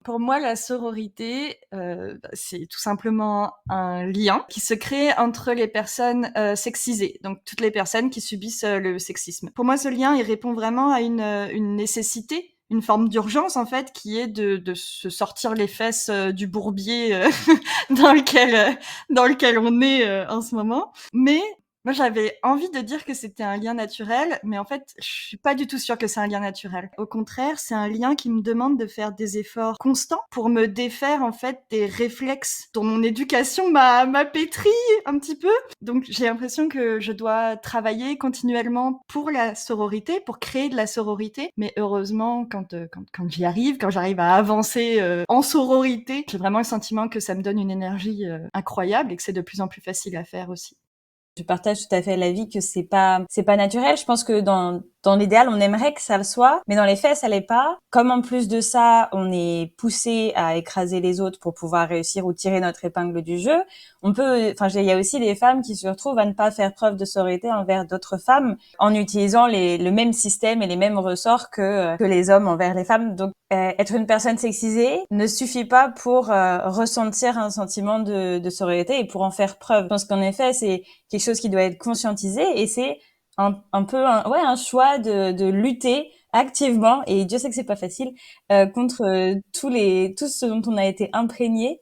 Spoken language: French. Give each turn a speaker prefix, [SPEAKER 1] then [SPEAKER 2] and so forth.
[SPEAKER 1] Pour moi, la sororité, c'est tout simplement un lien qui se crée entre les personnes, sexisées, donc toutes les personnes qui subissent, le sexisme. Pour moi, ce lien, il répond vraiment à une nécessité, une forme d'urgence, en fait, qui est de se sortir les fesses, du bourbier, dans lequel on est, en ce moment. Mais moi, j'avais envie de dire que c'était un lien naturel, mais en fait, je suis pas du tout sûre que c'est un lien naturel. Au contraire, c'est un lien qui me demande de faire des efforts constants pour me défaire, en fait, des réflexes dont mon éducation m'a pétrie un petit peu. Donc j'ai l'impression que je dois travailler continuellement pour la sororité, pour créer de la sororité. Mais heureusement, quand j'y arrive, quand j'arrive à avancer, en sororité, j'ai vraiment le sentiment que ça me donne une énergie, incroyable et que c'est de plus en plus facile à faire aussi.
[SPEAKER 2] Je partage tout à fait l'avis que c'est pas naturel. Je pense que dans l'idéal, on aimerait que ça le soit, mais dans les faits, ça l'est pas. Comme en plus de ça, on est poussé à écraser les autres pour pouvoir réussir ou tirer notre épingle du jeu, il y a aussi des femmes qui se retrouvent à ne pas faire preuve de sororité envers d'autres femmes en utilisant le même système et les mêmes ressorts que les hommes envers les femmes. Donc, être une personne sexisée ne suffit pas pour ressentir un sentiment de sororité et pour en faire preuve. Je pense qu'en effet, c'est quelque chose qui doit être conscientisé et c'est un peu un choix de lutter activement, et Dieu sait que c'est pas facile, contre tout ce dont on a été imprégné